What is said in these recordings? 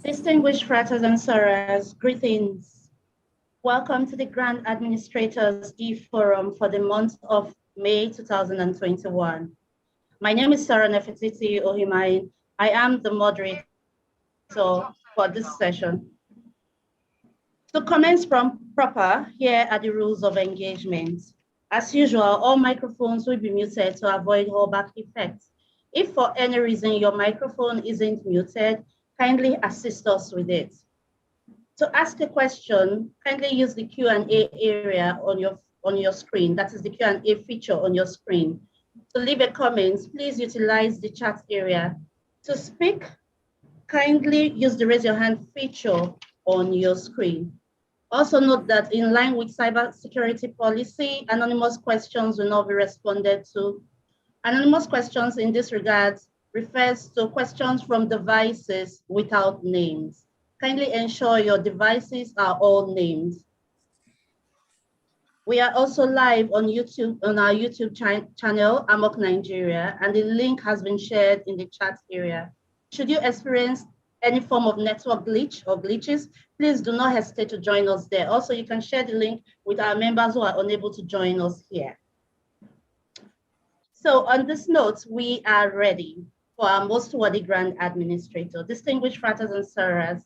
Distinguished fratres and sorors, greetings. Welcome to the Grand Administrators E-Forum for the month of May 2021. My name is Sarah Nefertiti Ohimain. I am the moderator for this session. To commence from proper, here are the rules of engagement. As usual, all microphones will be muted to avoid hallback effects. If for any reason your microphone isn't muted, kindly assist us with it. To ask a question, kindly use the Q&A area on your screen. That is the Q&A feature on your screen. To leave a comment, please utilize the chat area. To speak, kindly use the raise your hand feature on your screen. Also note that in line with cybersecurity policy, anonymous questions will not be responded to. Anonymous questions in this regard refers to questions from devices without names. Kindly ensure your devices are all named. We are also live on YouTube, on our YouTube channel, Amok Nigeria, and the link has been shared in the chat area. Should you experience any form of network glitch or glitches, please do not hesitate to join us there. Also, you can share the link with our members who are unable to join us here. So on this note, we are ready for our most worthy Grand Administrator. Distinguished fratres and sorors,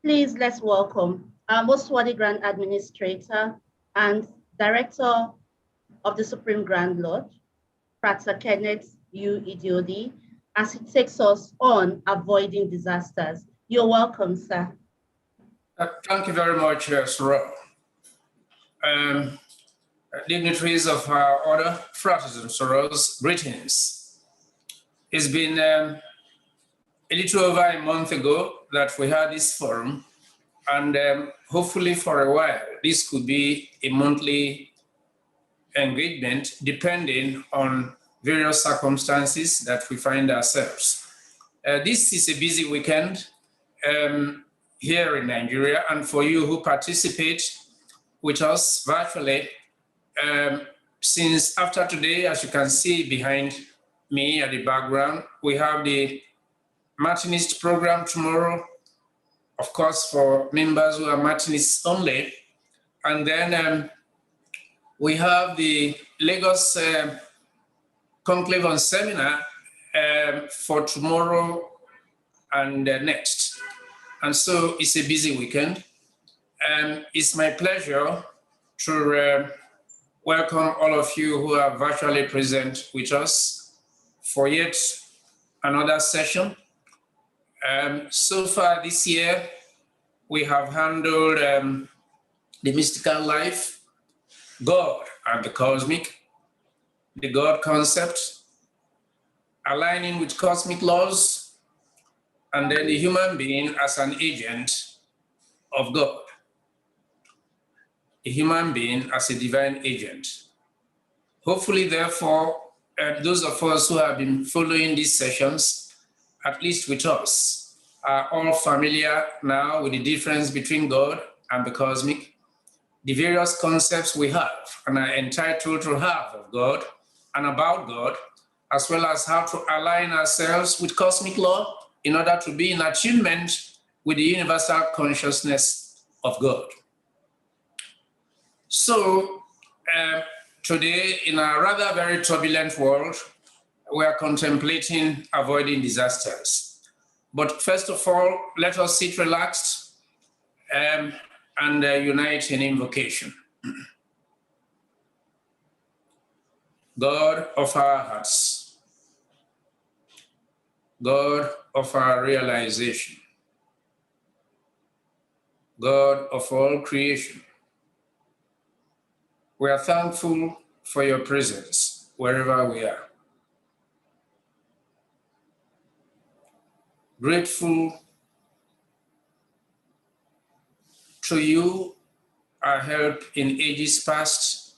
please let's welcome our most worthy Grand Administrator and Director of the Supreme Grand Lodge, Frater Kenneth U. Idiodi, as he takes us on avoiding disasters. You're welcome, sir. Thank you very much, Sarah. Dignitaries of our order, fratres and sorors, greetings. It's been a little over a month ago that we had this forum, and hopefully for a while, this could be a monthly engagement depending on various circumstances that we find ourselves. This is a busy weekend here in Nigeria, and for you who participate with us virtually, since after today, as you can see behind me at the background, we have the Martinist program tomorrow, of course, for members who are Martinists only. And then we have the Lagos Conclave and Seminar for tomorrow and next. And so it's a busy weekend. It's my pleasure to welcome all of you who are virtually present with us for yet another session. So far this year, we have handled the mystical life, God and the cosmic, the God concept, aligning with cosmic laws, and then the human being as an agent of God. A human being as a divine agent. Hopefully, therefore, those of us who have been following these sessions, at least with us, are all familiar now with the difference between God and the cosmic, the various concepts we have and are entitled to have of God and about God, as well as how to align ourselves with cosmic law in order to be in attunement with the universal consciousness of God. So today, in a rather very turbulent world, we are contemplating avoiding disasters. But first of all, let us sit relaxed and unite in invocation. God of our hearts, God of our realization, God of all creation, we are thankful for your presence wherever we are. Grateful to you, our help in ages past,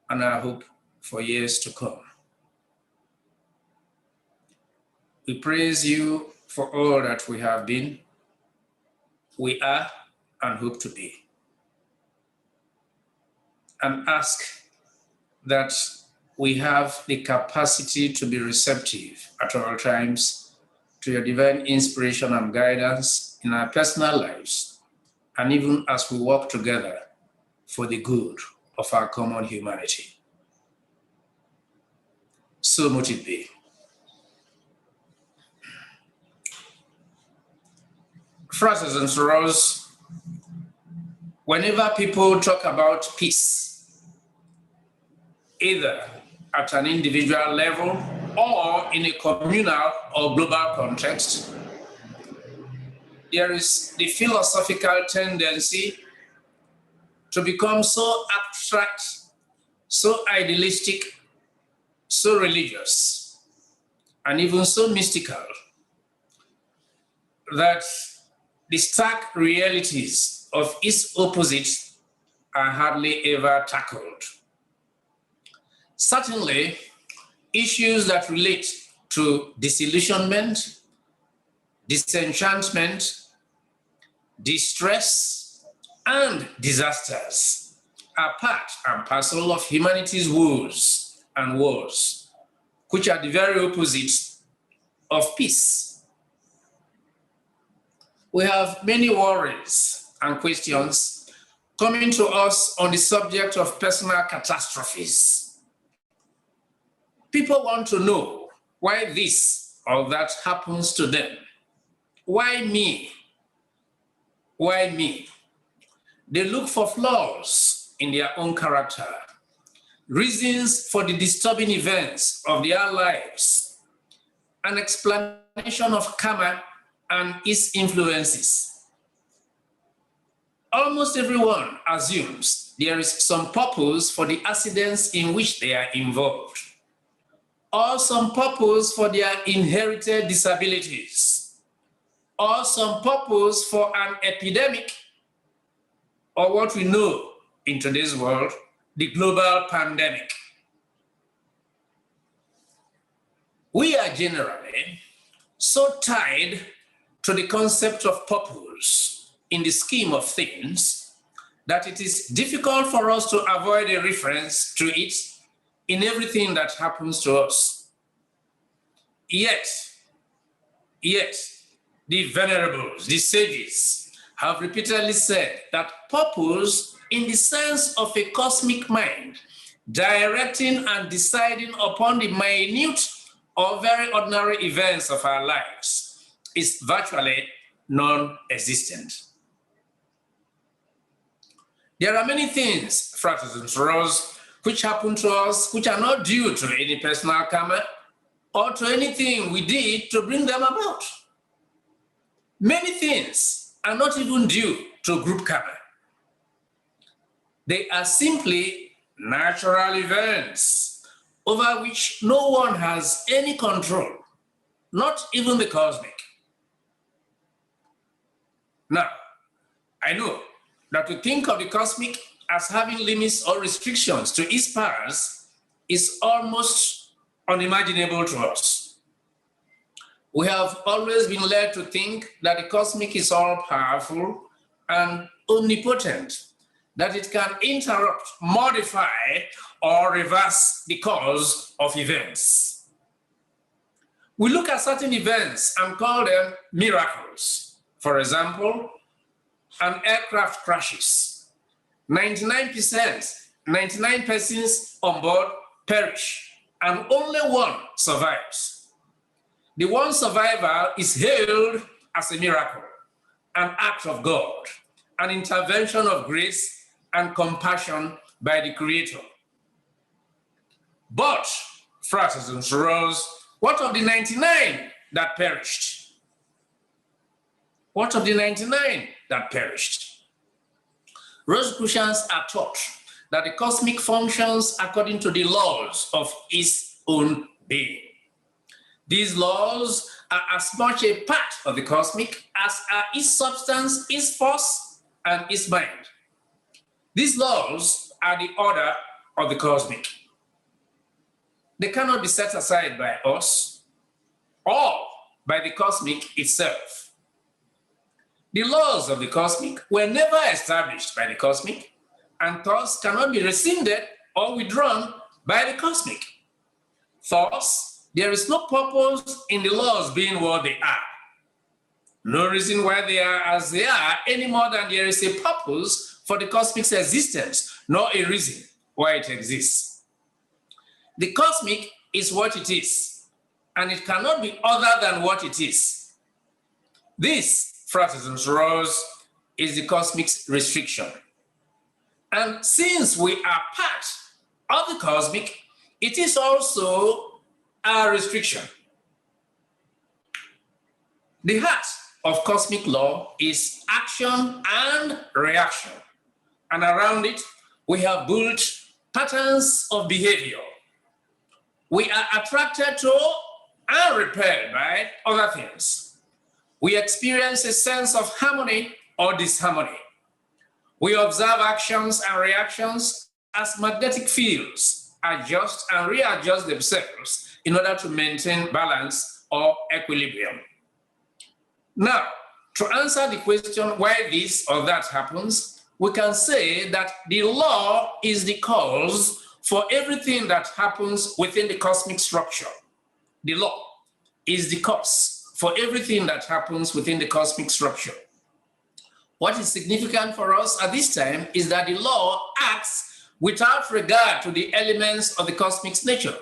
and our hope for years to come. We praise you for all that we have been, we are, and hope to be. And ask that we have the capacity to be receptive at all times to your divine inspiration and guidance in our personal lives, and even as we work together for the good of our common humanity. So mote it be. Fratres and sorors, whenever people talk about peace, either at an individual level or in a communal or global context, there is the philosophical tendency to become so abstract, so idealistic, so religious, and even so mystical that the stark realities of its opposites are hardly ever tackled. Certainly, issues that relate to disillusionment, disenchantment, distress, and disasters are part and parcel of humanity's woes and wars, which are the very opposite of peace. We have many worries and questions coming to us on the subject of personal catastrophes. People want to know why this or that happens to them. Why me? Why me? They look for flaws in their own character, reasons for the disturbing events of their lives, an explanation of karma and its influences. Almost everyone assumes there is some purpose for the accidents in which they are involved, or some purpose for their inherited disabilities, or some purpose for an epidemic, or what we know in today's world, the global pandemic. We are generally so tied to the concept of purpose in the scheme of things that it is difficult for us to avoid a reference to it in everything that happens to us. Yet, the venerables, the sages, have repeatedly said that purpose in the sense of a cosmic mind, directing and deciding upon the minute or very ordinary events of our lives, is virtually non-existent. There are many things, fratres and sorors, which happen to us which are not due to any personal karma or to anything we did to bring them about. Many things are not even due to group karma. They are simply natural events over which no one has any control, not even the cosmic. Now, I know that to think of the cosmic as having limits or restrictions to its powers is almost unimaginable to us. We have always been led to think that the cosmic is all-powerful and omnipotent, that it can interrupt, modify, or reverse the course of events. We look at certain events and call them miracles. For example, an aircraft crashes. 99 persons on board perish, and only one survives. The one survivor is hailed as a miracle, an act of God, an intervention of grace and compassion by the Creator. But, fratres and sorors, what of the 99 that perished? What of the 99 that perished? Rosicrucians are taught that the cosmic functions according to the laws of its own being. These laws are as much a part of the cosmic as are its substance, its force, and its mind. These laws are the order of the cosmic. They cannot be set aside by us or by the cosmic itself. The laws of the cosmic were never established by the cosmic and thus cannot be rescinded or withdrawn by the cosmic. Thus, There is no purpose in the laws being what they are. No reason why they are as they are any more than there is a purpose for the cosmic's existence, nor a reason why it exists. The cosmic is what it is, and it cannot be other than what it is. This, fratres and sorors, is the cosmic's restriction. And since we are part of the cosmic, it is also our restriction. The heart of cosmic law is action and reaction. And around it, we have built patterns of behavior. We are attracted to and repelled by other things. We experience a sense of harmony or disharmony. We observe actions and reactions as magnetic fields adjust and readjust themselves in order to maintain balance or equilibrium. Now, to answer the question why this or that happens, we can say that the law is the cause for everything that happens within the cosmic structure. The law is the cause for everything that happens within the cosmic structure. What is significant for us at this time is that the law acts without regard to the elements of the cosmic's nature.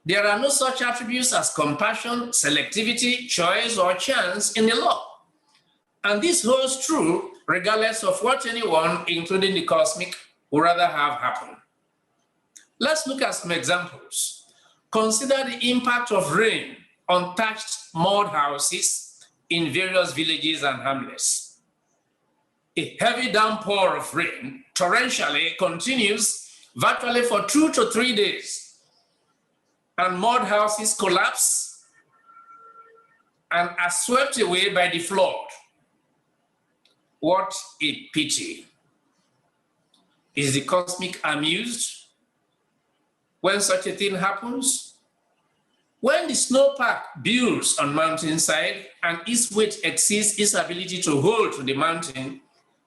There are no such attributes as compassion, selectivity, choice, or chance in the law. And this holds true regardless of what anyone, including the cosmic, would rather have happen. Let's look at some examples. Consider the impact of rain on thatched mud houses in various villages and hamlets. A heavy downpour of rain torrentially continues virtually for 2 to 3 days, and mud houses collapse and are swept away by the flood. What a pity. Is the cosmic amused when such a thing happens? When the snowpack builds on mountainside and its weight exceeds its ability to hold to the mountain,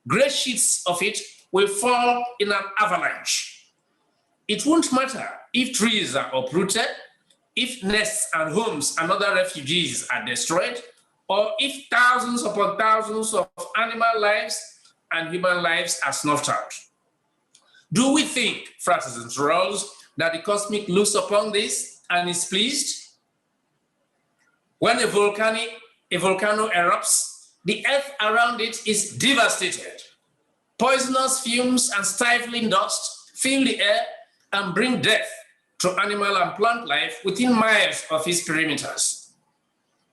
great sheets of it will fall in an avalanche. It won't matter if trees are uprooted, if nests and homes and other refugees are destroyed, or if thousands upon thousands of animal lives and human lives are snuffed out. Do we think, fratres and sorors, that the cosmic looks upon this and is pleased? When a volcano erupts, the earth around it is devastated. Poisonous fumes and stifling dust fill the air and bring death to animal and plant life within miles of its perimeters.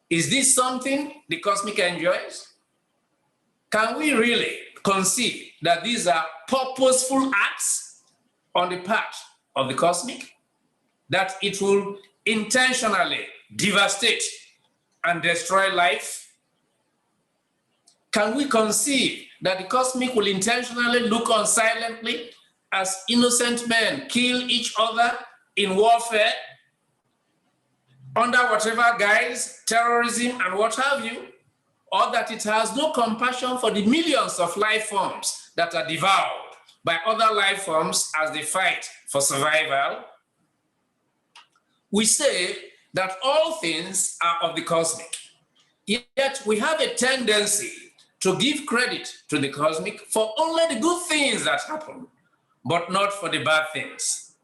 Is this something the cosmic enjoys? Can we really conceive that these are purposeful acts on the part of the cosmic? That it will intentionally devastate and destroy life? Can we conceive that the cosmic will intentionally look on silently as innocent men kill each other in warfare, under whatever guise, terrorism and what have you, or that it has no compassion for the millions of life forms that are devoured by other life forms as they fight for survival? We say that all things are of the cosmic, yet we have a tendency to give credit to the cosmic for only the good things that happen, but not for the bad things.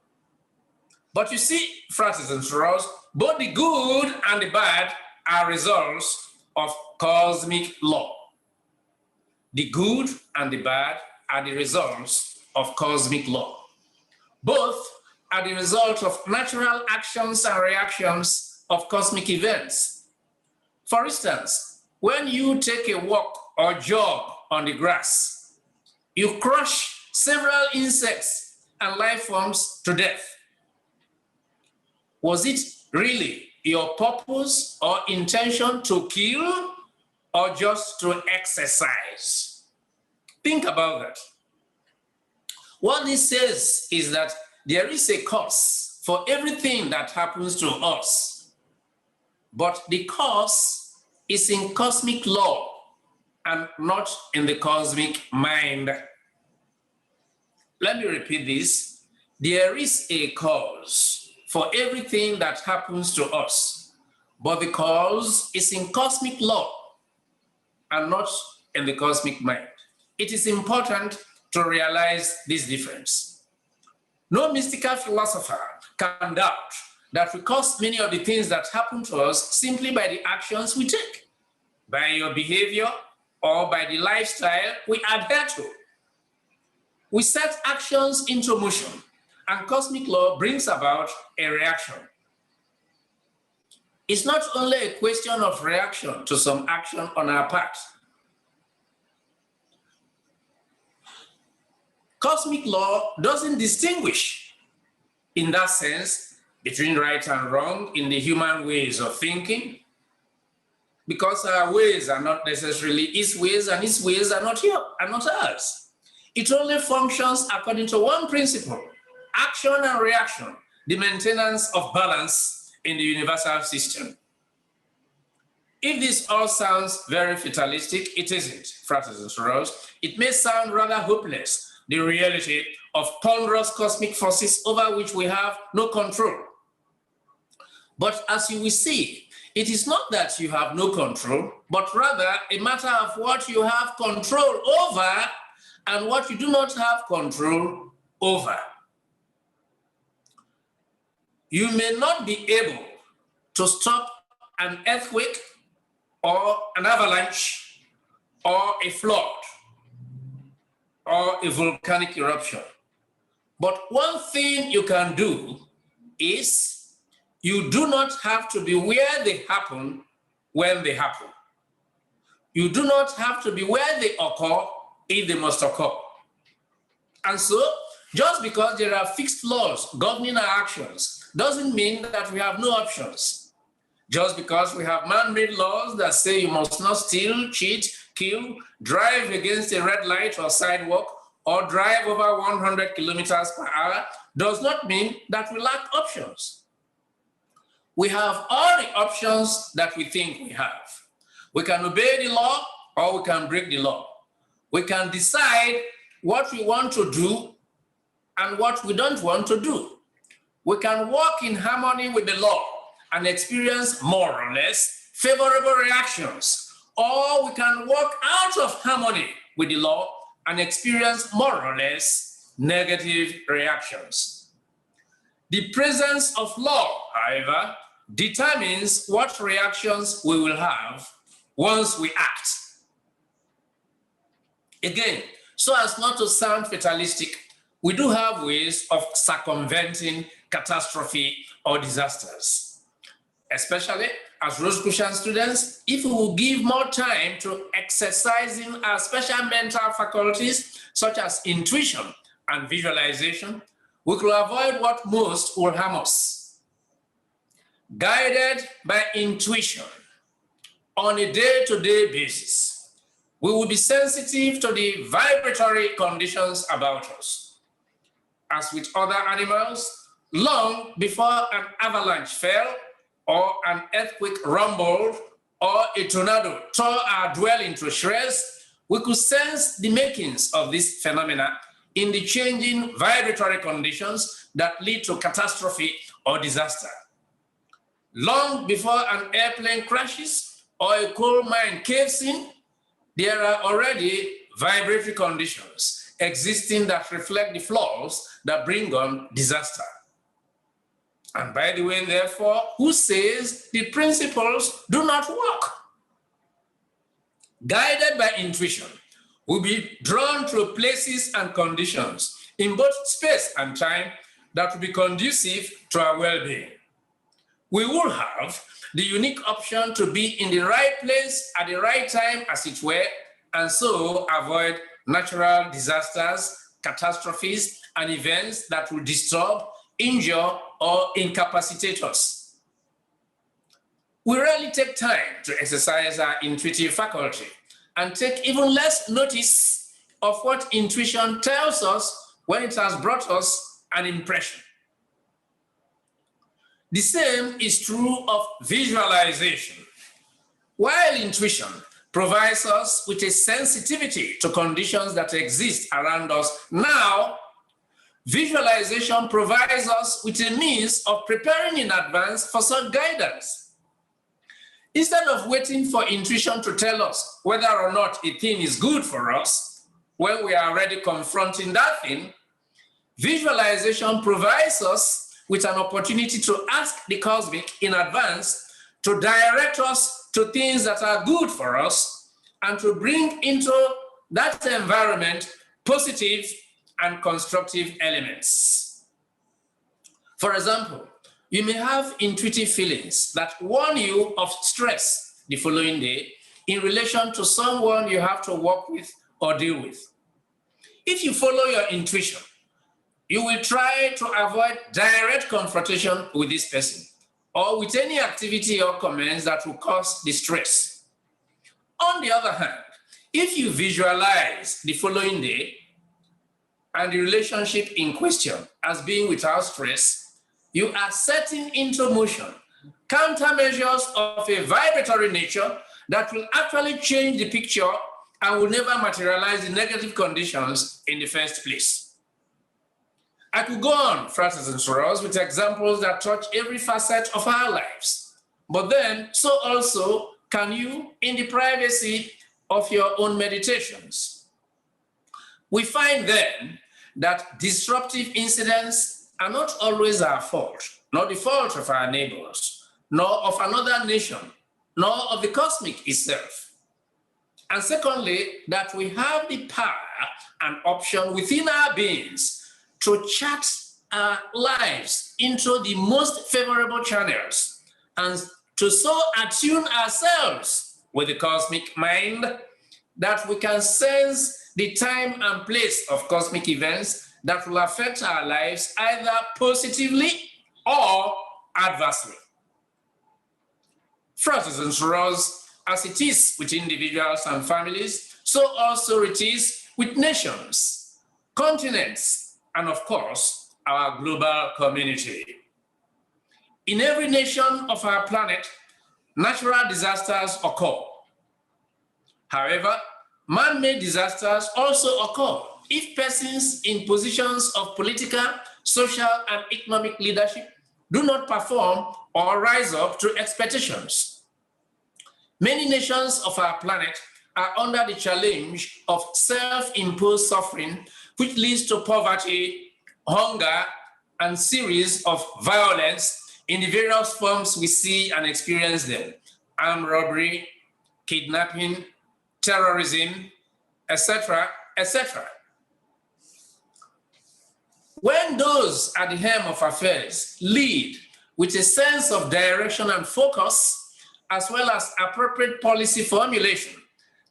But you see, fratres and sorors, both the good and the bad are results of cosmic law. The good and the bad are the results of cosmic law. Both are the result of natural actions and reactions of cosmic events. For instance, when you take a walk or jog on the grass, you crush several insects and life forms to death. Was it really your purpose or intention to kill or just to exercise? Think about that. What this says is that there is a cause for everything that happens to us, but the cause is in cosmic law and not in the cosmic mind. Let me repeat this. There is a cause for everything that happens to us, but the cause is in cosmic law and not in the cosmic mind. It is important to realize this difference. No mystical philosopher can doubt that we cause many of the things that happen to us simply by the actions we take, by your behavior, or by the lifestyle we adhere to. We set actions into motion, and cosmic law brings about a reaction. It's not only a question of reaction to some action on our part. Cosmic law doesn't distinguish, in that sense, between right and wrong in the human ways of thinking, because our ways are not necessarily its ways, and its ways are not ours. It only functions according to one principle: action and reaction, the maintenance of balance in the universal system. If this all sounds very fatalistic, it isn't, fratres and sorors. It may sound rather hopeless, the reality of ponderous cosmic forces over which we have no control. But as you will see, it is not that you have no control, but rather a matter of what you have control over and what you do not have control over. You may not be able to stop an earthquake or an avalanche or a flood or a volcanic eruption. But one thing you can do is you do not have to be where they happen when they happen. You do not have to be where they occur if they must occur. And so, just because there are fixed laws governing our actions doesn't mean that we have no options. Just because we have man-made laws that say you must not steal, cheat, kill, drive against a red light or sidewalk, or drive over 100 kilometers per hour does not mean that we lack options. We have all the options that we think we have. We can obey the law or we can break the law. We can decide what we want to do and what we don't want to do. We can walk in harmony with the law and experience more or less favorable reactions, or we can walk out of harmony with the law and experience more or less negative reactions. The presence of law, however, determines what reactions we will have once we act. Again, so as not to sound fatalistic, we do have ways of circumventing catastrophe or disasters. Especially as Rosicrucian students, if we will give more time to exercising our special mental faculties, such as intuition and visualization, we could avoid what most will harm us. Guided by intuition on a day-to-day basis, we will be sensitive to the vibratory conditions about us. As with other animals, long before an avalanche fell, or an earthquake rumbled, or a tornado tore our dwelling to shreds, we could sense the makings of this phenomena in the changing vibratory conditions that lead to catastrophe or disaster. Long before an airplane crashes or a coal mine caves in, there are already vibratory conditions existing that reflect the flaws that bring on disaster. And by the way, therefore, who says the principles do not work? Guided by intuition, we'll be drawn to places and conditions in both space and time that will be conducive to our well-being. We will have the unique option to be in the right place at the right time, as it were, and so avoid natural disasters, catastrophes, and events that will disturb, injure, or incapacitate us. We rarely take time to exercise our intuitive faculty and take even less notice of what intuition tells us when it has brought us an impression. The same is true of visualization. While intuition provides us with a sensitivity to conditions that exist around us now, Visualization provides us with a means of preparing in advance for such guidance. Instead of waiting for intuition to tell us whether or not a thing is good for us, when we are already confronting that thing, visualization provides us with an opportunity to ask the cosmic in advance to direct us to things that are good for us and to bring into that environment positive and constructive elements. For example, you may have intuitive feelings that warn you of stress the following day in relation to someone you have to work with or deal with. If you follow your intuition, you will try to avoid direct confrontation with this person or with any activity or comments that will cause distress. On the other hand, if you visualize the following day and the relationship in question as being without stress, you are setting into motion countermeasures of a vibratory nature that will actually change the picture and will never materialize the negative conditions in the first place. I could go on, fratres and sorors, with examples that touch every facet of our lives, but then so also can you in the privacy of your own meditations. We find then that disruptive incidents are not always our fault, nor the fault of our neighbors, nor of another nation, nor of the cosmic itself. And secondly, that we have the power and option within our beings to chart our lives into the most favorable channels and to so attune ourselves with the cosmic mind that we can sense the time and place of cosmic events that will affect our lives either positively or adversely. Fratres and sorors, as it is with individuals and families, so also it is with nations, continents, and of course, our global community. In every nation of our planet, natural disasters occur. However, man-made disasters also occur if persons in positions of political, social, and economic leadership do not perform or rise up to expectations. Many nations of our planet are under the challenge of self-imposed suffering, which leads to poverty, hunger, and series of violence in the various forms we see and experience them: armed robbery, kidnapping, terrorism, etc., etc. When those at the helm of affairs lead with a sense of direction and focus, as well as appropriate policy formulation,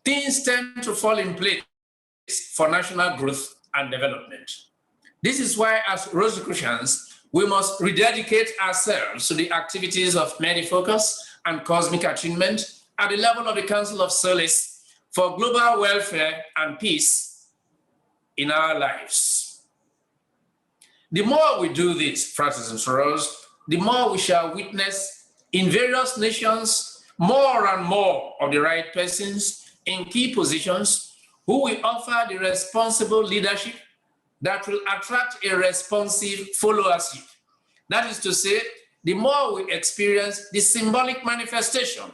things tend to fall in place for national growth and development. This is why, as Rosicrucians, we must rededicate ourselves to the activities of Medifocus and cosmic attunement at the level of the Council of Solace for global welfare and peace in our lives. The more we do this, fratres and sorors, the more we shall witness in various nations more and more of the right persons in key positions who will offer the responsible leadership that will attract a responsive followership. That is to say, the more we experience the symbolic manifestation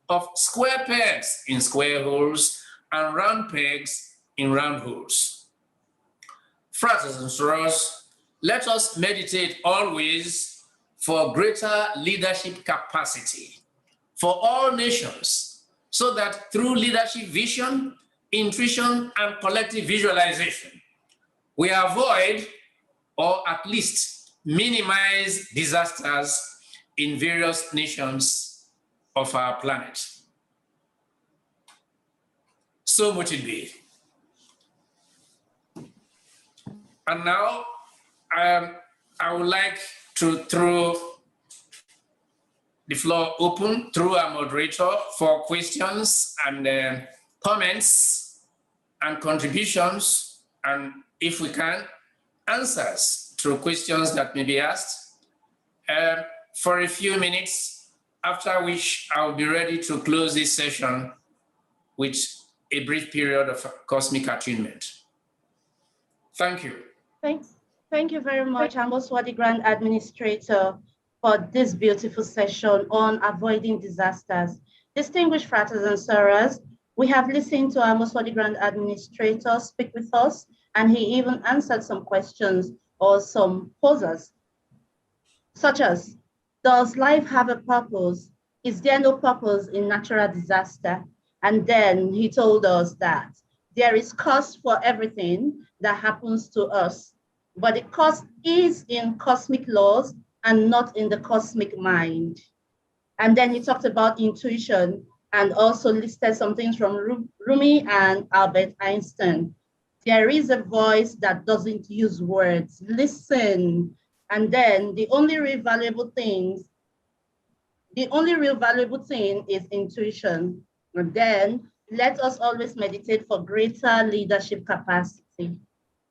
of square pegs in square holes and round pegs in round holes. Fratres and sorors, let us meditate always for greater leadership capacity for all nations, so that through leadership vision, intuition, and collective visualization, we avoid or at least minimize disasters in various nations of our planet. So much it be. And now I would like to throw the floor open through our moderator for questions and comments and contributions, and if we can, answers to questions that may be asked for a few minutes, after which I'll be ready to close this session with a brief period of cosmic attunement. Thank you. Thank you very much, Amboswadi Grand Administrator, for this beautiful session on avoiding disasters. Distinguished fratres and sorors, we have listened to Amboswadi Grand Administrator speak with us, and he even answered some questions or some posers, such as, does life have a purpose? Is there no purpose in natural disaster? And then he told us that there is cost for everything that happens to us, but the cost is in cosmic laws and not in the cosmic mind. And then he talked about intuition and also listed some things from Rumi and Albert Einstein. There is a voice that doesn't use words. Listen. And then the only real valuable thing is intuition. And then let us always meditate for greater leadership capacity.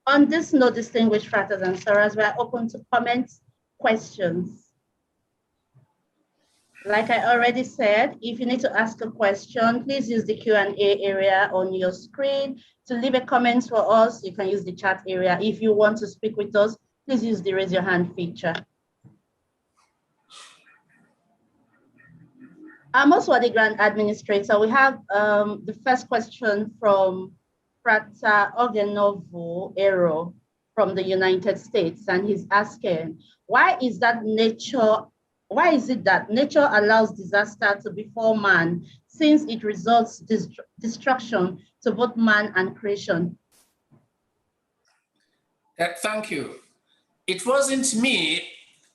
On this note, distinguished fratres and sorors, we are open to comments, questions. Like I already said, if you need to ask a question, please use the Q&A area on your screen. To leave a comment for us, you can use the chat area. If you want to speak with us, please use the raise your hand feature. Amboswadi Grand Administrator, we have the first question from Frater Ogenovo Ero from the United States, and he's asking, why is it that nature allows disaster to befall man, since it results destruction to both man and creation? Thank you. It wasn't me,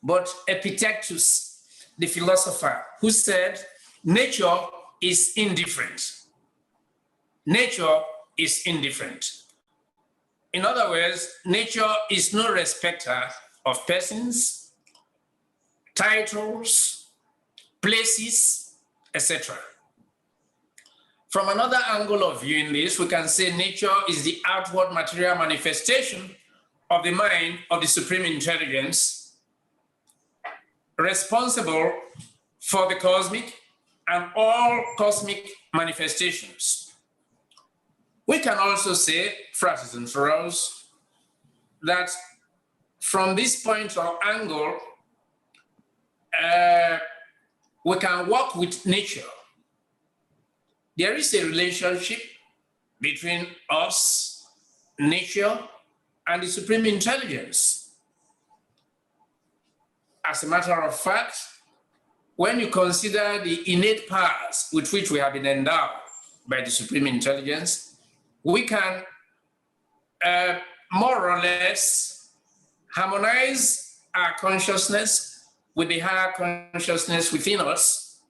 but Epictetus, the philosopher, who said, nature is indifferent. Nature is indifferent. In other words, nature is no respecter of persons, titles, places, etc. From another angle of viewing this, we can say nature is the outward material manifestation of the mind of the supreme intelligence, responsible for the cosmic and all cosmic manifestations. We can also say, fratres and sorors, that from this point or angle, we can work with nature. There is a relationship between us, nature, and the supreme intelligence. As a matter of fact, when you consider the innate powers with which we have been endowed by the supreme intelligence, we can more or less harmonize our consciousness with the higher consciousness within us,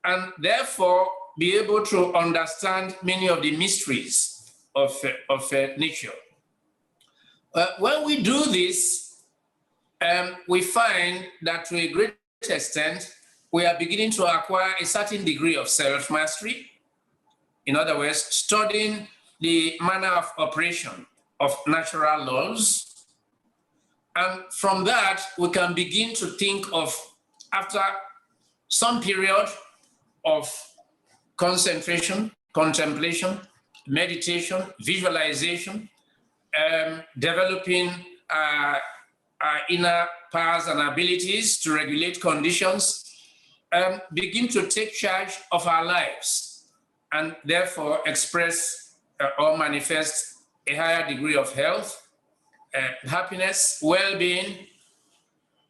and therefore be able to understand many of the mysteries of nature. When we do this, we find that to a great extent, we are beginning to acquire a certain degree of self-mastery. In other words, studying the manner of operation of natural laws. And from that, we can begin to think of, after some period of concentration, contemplation, meditation, visualization, developing our inner powers and abilities to regulate conditions, begin to take charge of our lives, and therefore express or manifest a higher degree of health, happiness, well-being,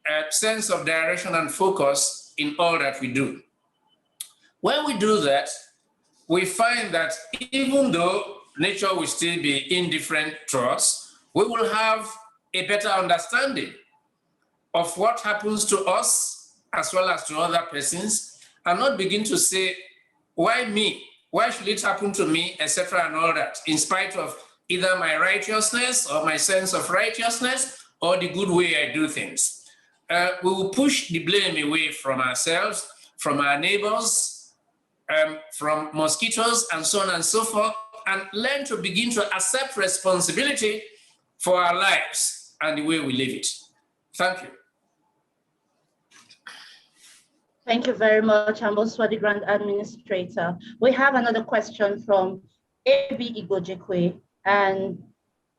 a sense of direction and focus in all that we do. When we do that, we find that even though nature will still be indifferent to us, we will have a better understanding of what happens to us as well as to other persons, and not begin to say, why me? Why should it happen to me, etc., and all that, in spite of either my righteousness or my sense of righteousness or the good way I do things. We will push the blame away from ourselves, from our neighbors, from mosquitoes, and so on and so forth, and learn to begin to accept responsibility for our lives and the way we live it. Thank you. Thank you very much, Amboswadi Grand Administrator. We have another question from A.B. Igojekwe, and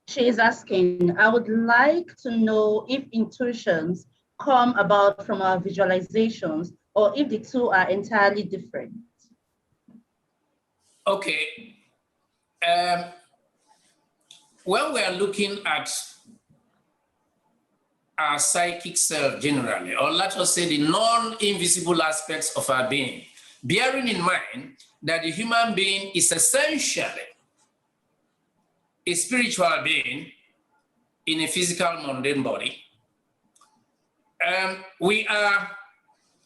She is asking, I would like to know if intuitions come about from our visualizations or if the two are entirely different. Okay. When we are looking at our psychic self generally, or let us say the non-invisible aspects of our being, bearing in mind that the human being is essentially a spiritual being in a physical mundane body, we are,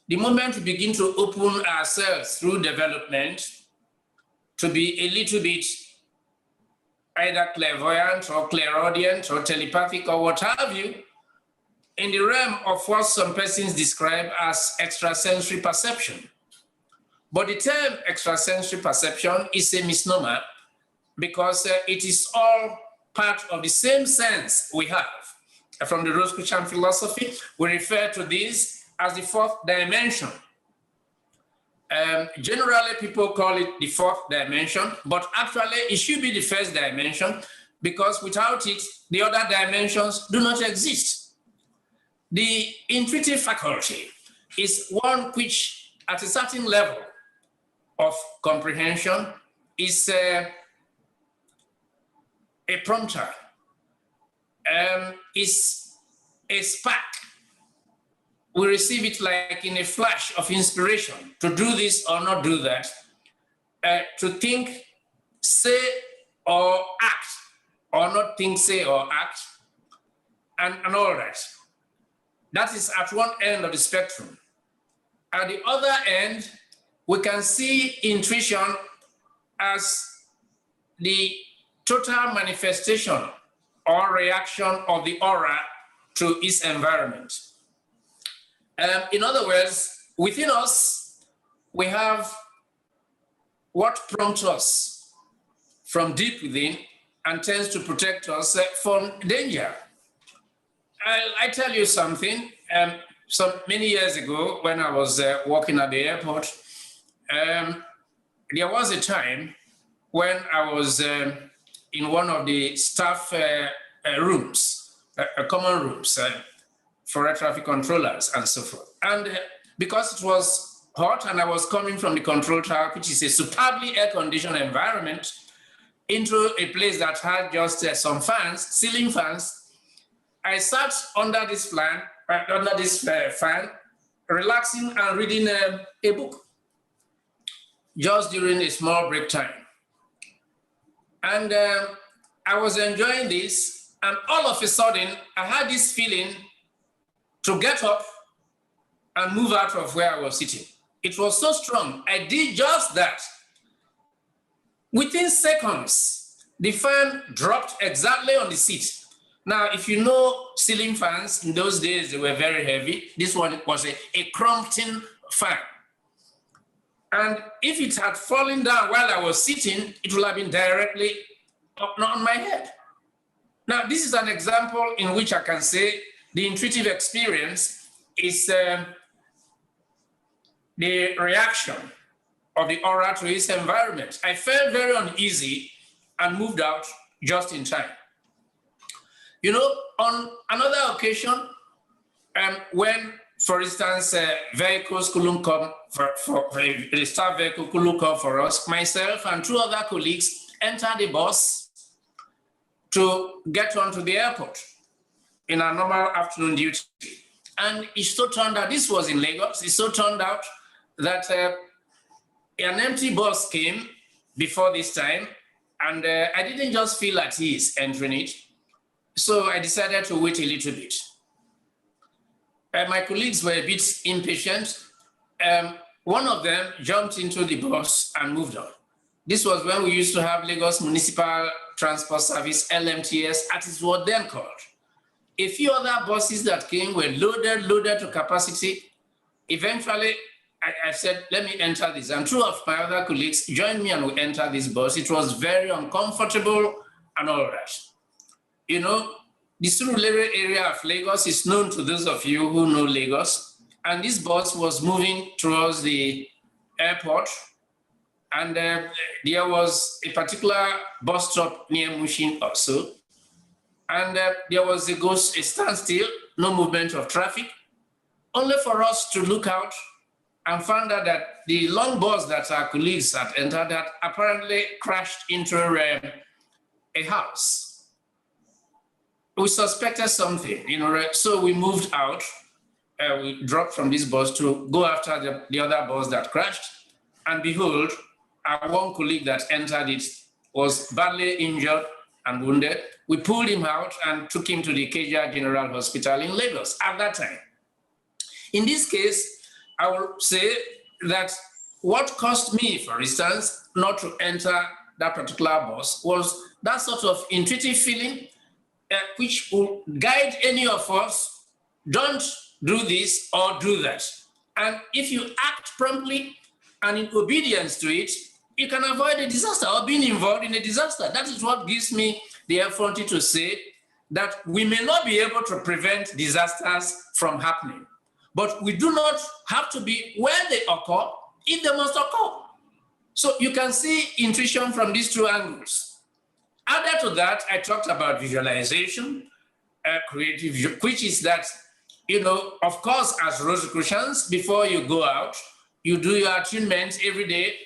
the moment we begin to open ourselves through development to be a little bit either clairvoyant or clairaudient or telepathic or what have you, in the realm of what some persons describe as extrasensory perception. But the term extrasensory perception is a misnomer because it is all part of the same sense we have. From the Rosicrucian philosophy, we refer to this as the fourth dimension. Generally, people call it the fourth dimension, but actually it should be the first dimension because without it, the other dimensions do not exist. The intuitive faculty is one which, at a certain level of comprehension, is a prompter, is a spark. We receive it like in a flash of inspiration to do this or not do that, to think, say, or act, or not think, say, or act, and all that. That is at one end of the spectrum. At the other end, we can see intuition as the total manifestation or reaction of the aura to its environment. In other words, within us, we have what prompts us from deep within and tends to protect us from danger. I tell you something. Many years ago, when I was working at the airport, there was a time when I was in one of the staff rooms, common rooms for air traffic controllers and so forth. And because it was hot and I was coming from the control tower, which is a superbly air-conditioned environment, into a place that had just some fans, ceiling fans, I sat under this fan, relaxing and reading a book just during a small break time. And I was enjoying this, and all of a sudden, I had this feeling to get up and move out of where I was sitting. It was so strong. I did just that. Within seconds, the fan dropped exactly on the seat. Now, if you know ceiling fans, in those days, they were very heavy. This one was a Crompton fan. And if it had fallen down while I was sitting, it would have been directly on my head. Now, this is an example in which I can say the intuitive experience is the reaction of the aura to its environment. I felt very uneasy and moved out just in time. You know, on another occasion, when, for instance, vehicles couldn't come the staff vehicle couldn't come for us, myself and two other colleagues entered the bus to get onto the airport in a normal afternoon duty. And it so turned out, this was in Lagos, it so turned out that an empty bus came before this time, and I didn't just feel at ease entering it. So I decided to wait a little bit. My colleagues were a bit impatient. One of them jumped into the bus and moved on. This was when we used to have Lagos Municipal Transport Service, LMTS, as it was then called. A few other buses that came were loaded to capacity. Eventually, I said, let me enter this. And two of my other colleagues joined me and we entered this bus. It was very uncomfortable and all that. You know, the Surulere area of Lagos is known to those of you who know Lagos. And this bus was moving towards the airport. And there was a particular bus stop near Mushin also. And there was a standstill, no movement of traffic, only for us to look out and found out that the long bus that our colleagues had entered had apparently crashed into a house. We suspected something, so we moved out. We dropped from this bus to go after the other bus that crashed. And behold, our one colleague that entered it was badly injured and wounded. We pulled him out and took him to the Ikeja General Hospital in Lagos at that time. In this case, I will say that what caused me, for instance, not to enter that particular bus was that sort of intuitive feeling which will guide any of us, don't do this or do that. And if you act promptly and in obedience to it, you can avoid a disaster or being involved in a disaster. That is what gives me the effrontery to say that we may not be able to prevent disasters from happening, but we do not have to be where they occur if they must occur. So you can see intuition from these two angles. Added to that, I talked about visualization, creative, which is that, of course, as Rosicrucians, before you go out, you do your attunement every day,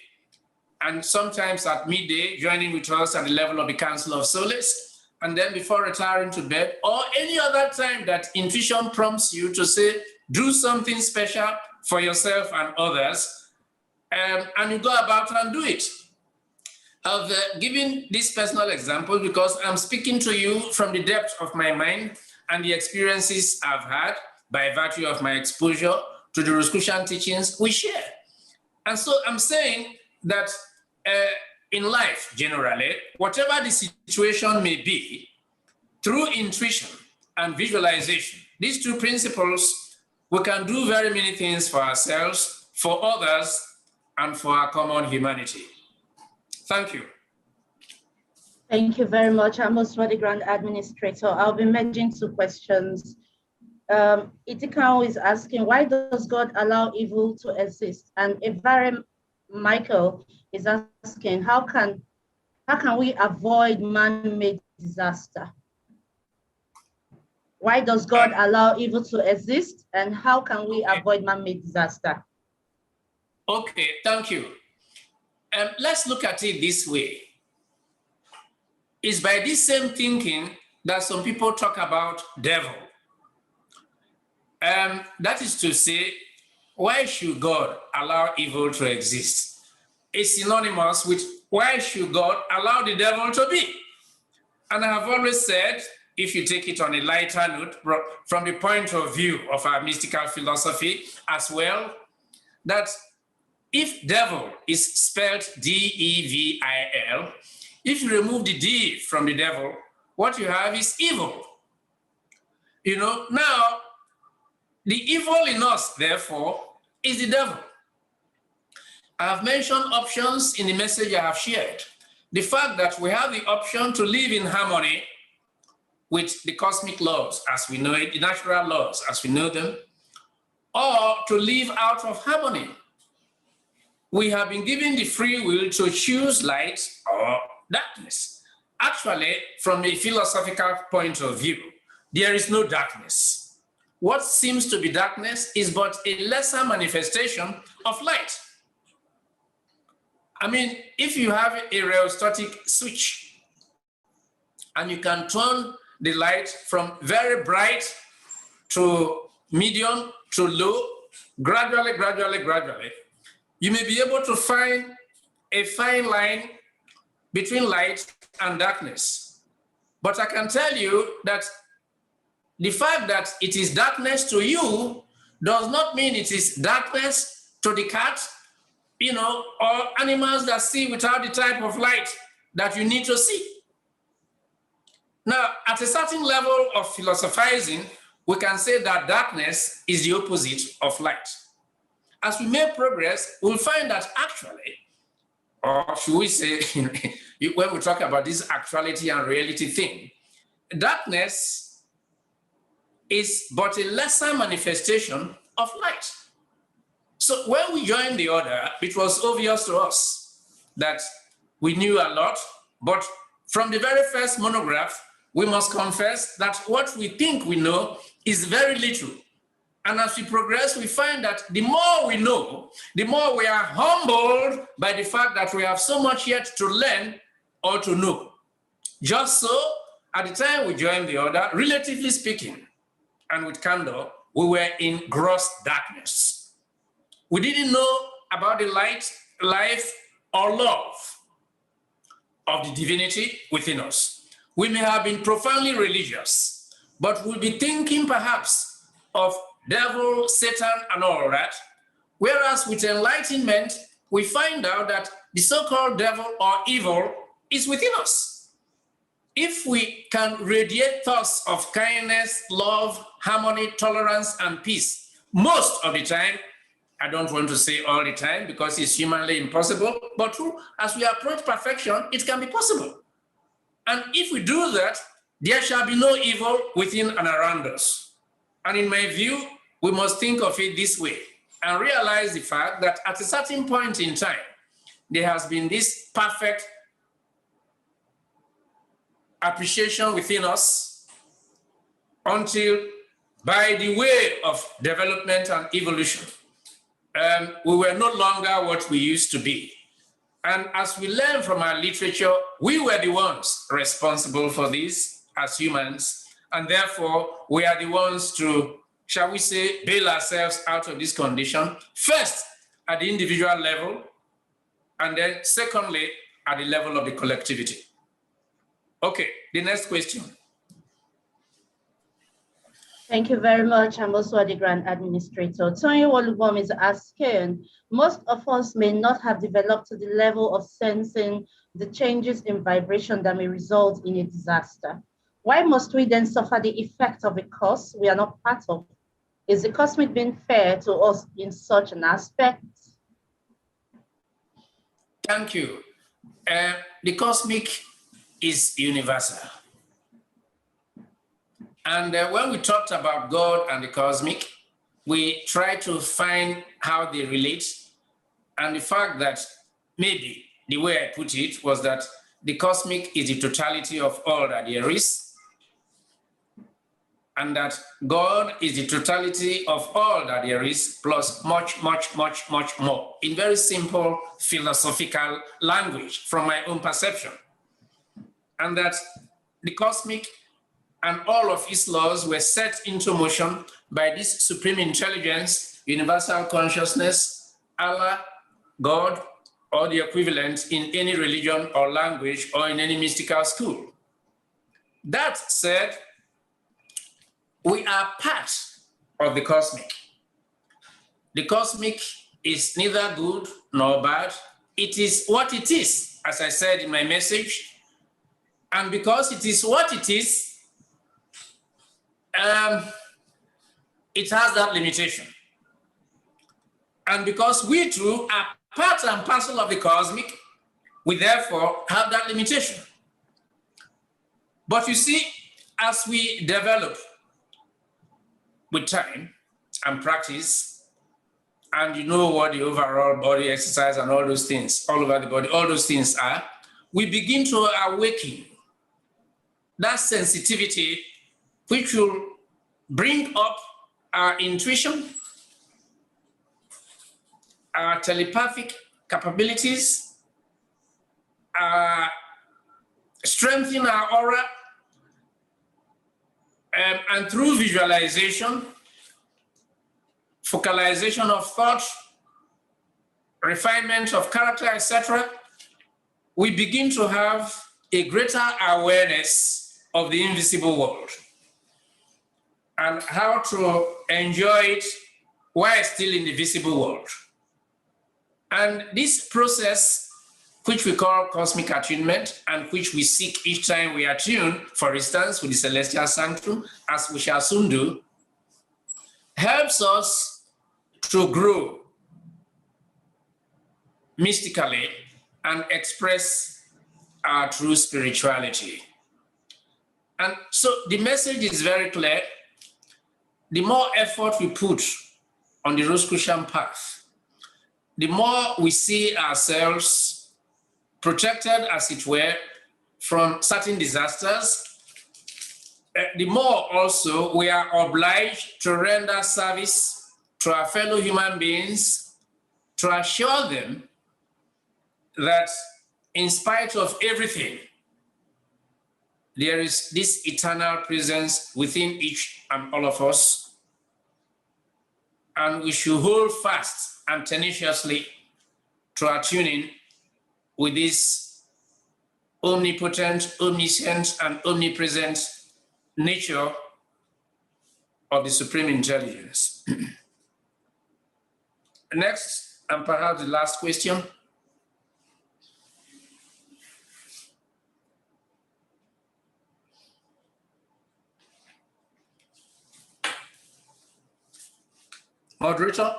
and sometimes at midday, joining with us at the level of the Council of Solace, and then before retiring to bed, or any other time that intuition prompts you to say, do something special for yourself and others, and you go about and do it. I've given this personal example because I'm speaking to you from the depth of my mind and the experiences I've had by virtue of my exposure to the Rosicrucian teachings we share. And so I'm saying that in life, generally, whatever the situation may be, through intuition and visualization, these two principles, we can do very many things for ourselves, for others, and for our common humanity. Thank you. Thank you very much, Amos, for the Grand Administrator. I'll be merging two questions. Itikao is asking, why does God allow evil to exist? And Evare Michael is asking, how can we avoid man-made disaster? Why does God allow evil to exist? And how can we avoid man-made disaster? Okay, thank you. Let's look at it this way. It's by this same thinking that some people talk about devil. That is to say, why should God allow evil to exist? It's synonymous with why should God allow the devil to be? And I have always said, if you take it on a lighter note, from the point of view of our mystical philosophy as well, that if devil is spelled D-E-V-I-L, if you remove the D from the devil, what you have is evil. Now, the evil in us, therefore, is the devil. I have mentioned options in the message I have shared. The fact that we have the option to live in harmony with the cosmic laws as we know it, the natural laws as we know them, or to live out of harmony. We have been given the free will to choose light or darkness. Actually, from a philosophical point of view, there is no darkness. What seems to be darkness is but a lesser manifestation of light. I mean, if you have a rheostatic switch and you can turn the light from very bright to medium to low, gradually, you may be able to find a fine line between light and darkness. But I can tell you that the fact that it is darkness to you does not mean it is darkness to the cat, or animals that see without the type of light that you need to see. Now, at a certain level of philosophizing, we can say that darkness is the opposite of light. As we make progress, we'll find that actually, or should we say, when we talk about this actuality and reality thing, darkness is but a lesser manifestation of light. So when we joined the order, it was obvious to us that we knew a lot, but from the very first monograph, we must confess that what we think we know is very little. And as we progress, we find that the more we know, the more we are humbled by the fact that we have so much yet to learn or to know. Just so, at the time we joined the order, relatively speaking, and with candor, we were in gross darkness. We didn't know about the light, life, or love of the divinity within us. We may have been profoundly religious, but we'll be thinking perhaps of devil, Satan, and all that. Whereas with enlightenment, we find out that the so-called devil or evil is within us. If we can radiate thoughts of kindness, love, harmony, tolerance, and peace, most of the time, I don't want to say all the time because it's humanly impossible, but true, as we approach perfection, it can be possible. And if we do that, there shall be no evil within and around us. And in my view, we must think of it this way and realize the fact that at a certain point in time, there has been this perfect appreciation within us until by the way of development and evolution, we were no longer what we used to be. And as we learn from our literature, we were the ones responsible for this as humans, and therefore we are the ones to, shall we say, bail ourselves out of this condition, first at the individual level, and then secondly, at the level of the collectivity. Okay, the next question. Thank you very much. I'm also the Grand Administrator. Tony Wolubom is asking, most of us may not have developed to the level of sensing the changes in vibration that may result in a disaster. Why must we then suffer the effect of a cause we are not part of? Is the cosmic being fair to us in such an aspect? Thank you. The cosmic is universal. And when we talked about God and the cosmic, we tried to find how they relate. And the fact that maybe the way I put it was that the cosmic is the totality of all that there is, and that God is the totality of all that there is, plus much, much, much, much more, in very simple philosophical language from my own perception. And that the cosmic and all of its laws were set into motion by this supreme intelligence, universal consciousness, Allah, God, or the equivalent in any religion or language or in any mystical school. That said, we are part of the cosmic. The cosmic is neither good nor bad. It is what it is, as I said in my message. And because it is what it is, it has that limitation. And because we too are part and parcel of the cosmic, we therefore have that limitation. But you see, as we develop with time and practice, and you know what the overall body exercise and all those things, all over the body, all those things are, we begin to awaken that sensitivity which will bring up our intuition, our telepathic capabilities, strengthen our aura, and through visualization, focalization of thought, refinement of character, etc., we begin to have a greater awareness of the invisible world and how to enjoy it while still in the visible world. And this process, which we call cosmic attunement, and which we seek each time we attune, for instance, with the celestial sanctum, as we shall soon do, helps us to grow mystically and express our true spirituality. And so the message is very clear. The more effort we put on the Rosicrucian path, the more we see ourselves protected, as it were, from certain disasters, the more also we are obliged to render service to our fellow human beings, to assure them that in spite of everything, there is this eternal presence within each and all of us, and we should hold fast and tenaciously to our tuning with this omnipotent, omniscient, and omnipresent nature of the Supreme Intelligence. Next, and perhaps the last question. Moderator?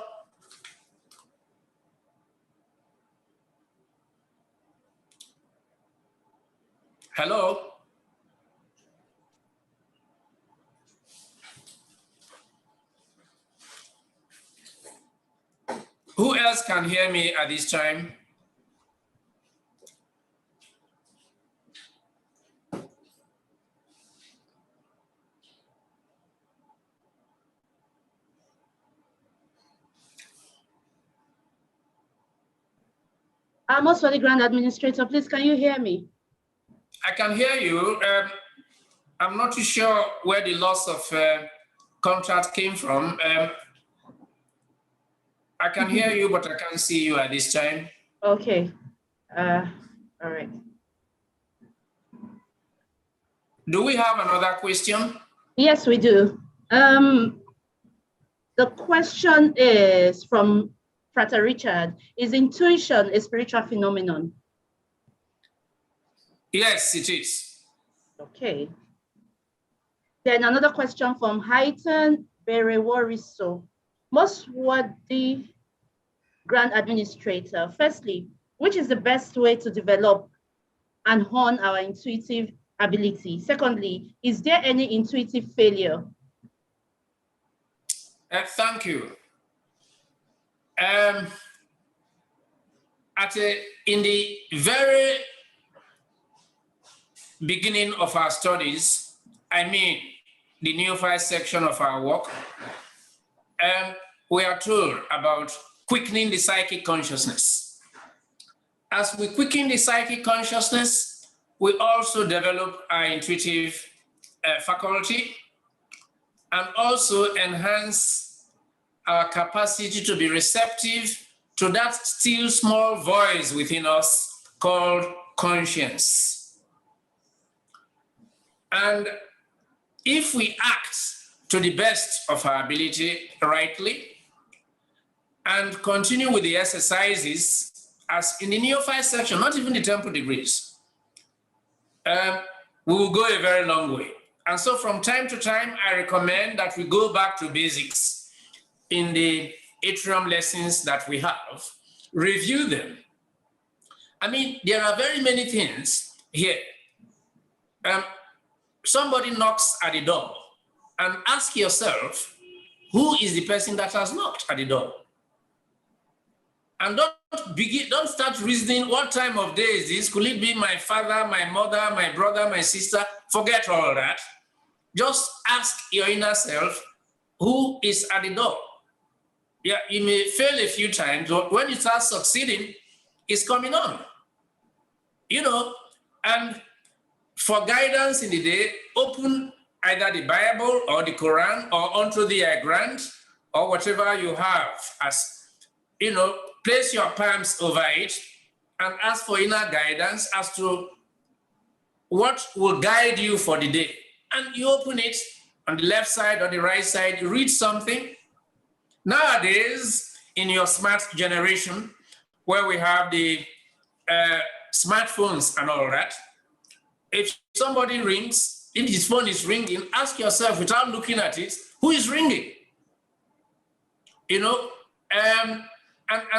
Hello? Who else can hear me at this time? Amos for the Grand Administrator, please, can you hear me? I can hear you. I'm not too sure where the loss of contract came from. I can hear you, but I can't see you at this time. Okay. All right. Do we have another question? Yes, we do. The question is from Frater Richard. Is intuition a spiritual phenomenon? Yes, it is. Okay. Then another question from Highton Bereworiso. Most worthy Grand Administrator, firstly, which is the best way to develop and hone our intuitive ability? Secondly, is there any intuitive failure? Thank you. In the very beginning of our studies, I mean the neophyte section of our work, we are told about quickening the psychic consciousness. As we quicken the psychic consciousness, we also develop our intuitive faculty and also enhance our capacity to be receptive to that still small voice within us called conscience. And if we act to the best of our ability rightly and continue with the exercises as in the neophyte section, not even the temple degrees, we will go a very long way. And so from time to time, I recommend that we go back to basics in the atrium lessons that we have, review them. I mean, there are very many things here. Somebody knocks at the door and ask yourself, who is the person that has knocked at the door? And don't start reasoning, what time of day is this? Could it be my father, my mother, my brother, my sister? Forget all that. Just ask your inner self, who is at the door? Yeah, you may fail a few times, but when you start succeeding, it's coming on. You know, and for guidance in the day, open either the Bible or the Quran or onto the grant or whatever you have as, you know, place your palms over it and ask for inner guidance as to what will guide you for the day. And you open it on the left side or the right side, you read something. Nowadays, in your smart generation, where we have the smartphones and all that, if somebody rings, if his phone is ringing, ask yourself without looking at it, who is ringing? You know, and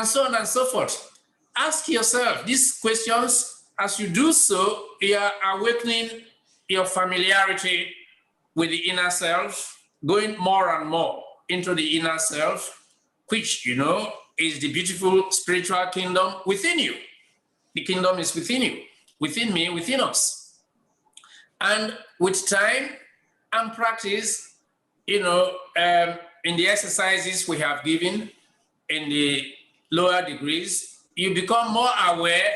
so on and so forth. Ask yourself these questions. As you do so, you are awakening your familiarity with the inner self, going more and more into the inner self, which, you know, is the beautiful spiritual kingdom within you. The kingdom is within you, within me, within us. And with time, and practice, in the exercises we have given in the lower degrees, you become more aware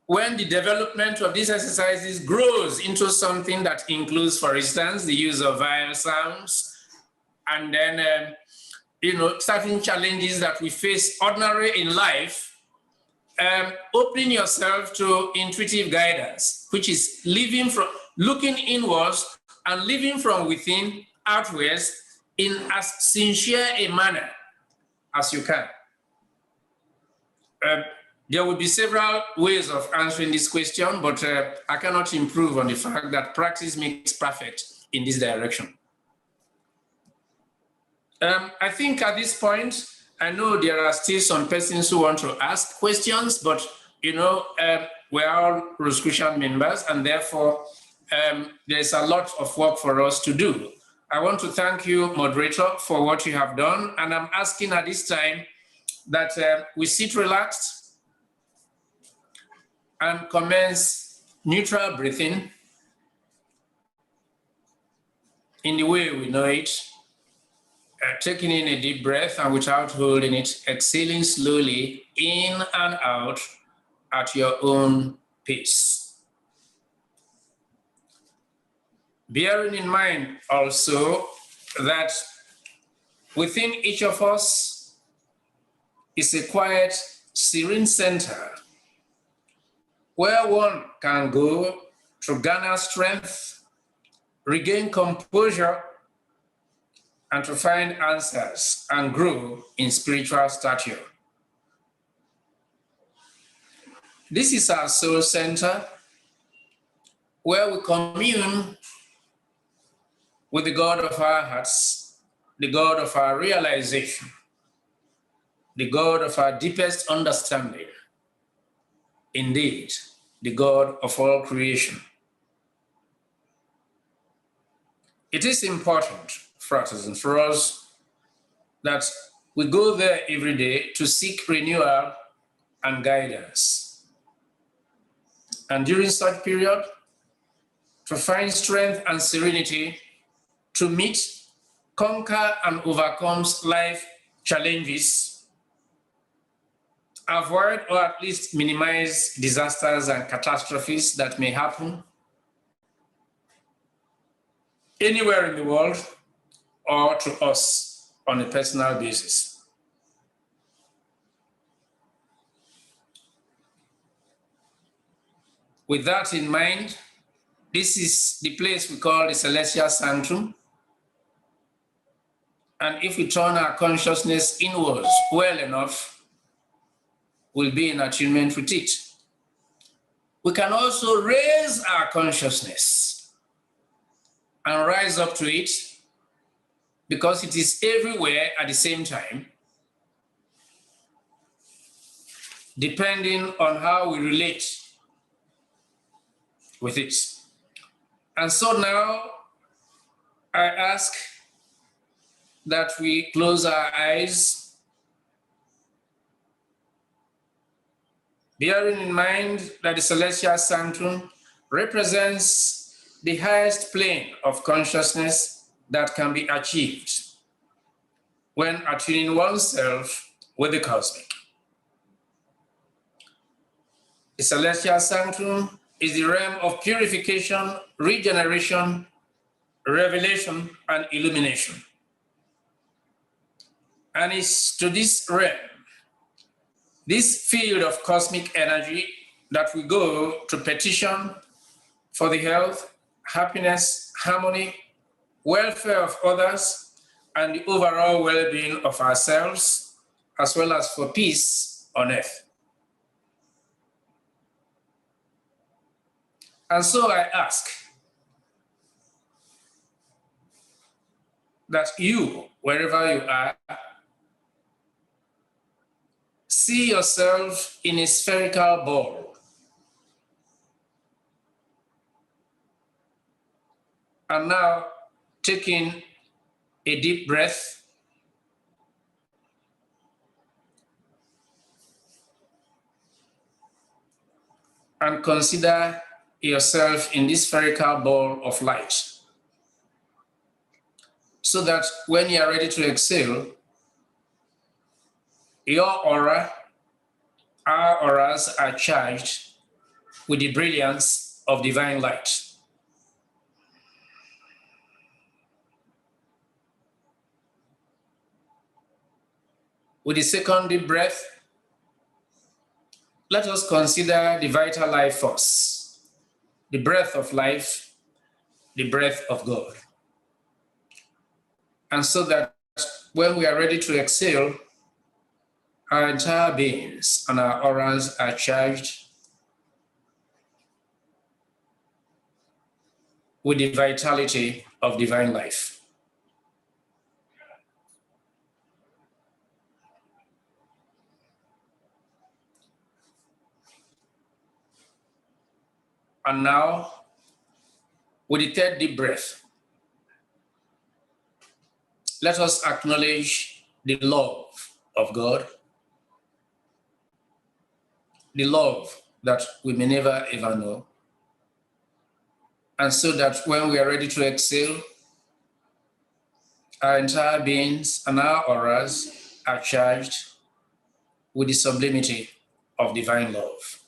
when the development of these exercises grows into something that includes, for instance, the use of vowel sounds, and then, certain challenges that we face ordinary in life, opening yourself to intuitive guidance, which is looking inwards and living from within outwards in as sincere a manner as you can. There will be several ways of answering this question, but I cannot improve on the fact that practice makes perfect in this direction. I think at this point, I know there are still some persons who want to ask questions, but we're all Rosicrucian members, and therefore there's a lot of work for us to do. I want to thank you, moderator, for what you have done, and I'm asking at this time that we sit relaxed and commence neutral breathing in the way we know it. Taking in a deep breath and without holding it, exhaling slowly in and out at your own pace. Bearing in mind also that within each of us is a quiet, serene center where one can go to garner strength, regain composure, and to find answers and grow in spiritual stature. This is our soul center where we commune with the God of our hearts, the God of our realization, the God of our deepest understanding, indeed, the God of all creation. It is important, fratres and for us, that we go there every day to seek renewal and guidance. And during such period, to find strength and serenity to meet, conquer, and overcome life challenges, avoid or at least minimize disasters and catastrophes that may happen anywhere in the world or to us on a personal basis. With that in mind, this is the place we call the Celestial Sanctum. And if we turn our consciousness inwards well enough, we'll be in attunement with it. We can also raise our consciousness and rise up to it because it is everywhere at the same time, depending on how we relate with it. And so now I ask that we close our eyes, bearing in mind that the Celestial Sanctum represents the highest plane of consciousness that can be achieved when attuning oneself with the cosmic. The Celestial Sanctum is the realm of purification, regeneration, revelation, and illumination. And it's to this realm, this field of cosmic energy, that we go to petition for the health, happiness, harmony, welfare of others, and the overall well-being of ourselves, as well as for peace on earth. And so I ask that you, wherever you are, see yourself in a spherical ball. And now, taking a deep breath, and consider yourself in this spherical ball of light. so that when you are ready to exhale, your aura, our auras are charged with the brilliance of divine light. With the second deep breath, let us consider the vital life force, the breath of life, the breath of God. And so that when we are ready to exhale, our entire beings and our auras are charged with the vitality of divine life. And now, with the third deep breath, let us acknowledge the love of God, the love that we may never ever know. And so that when we are ready to exhale, our entire beings and our auras are charged with the sublimity of divine love.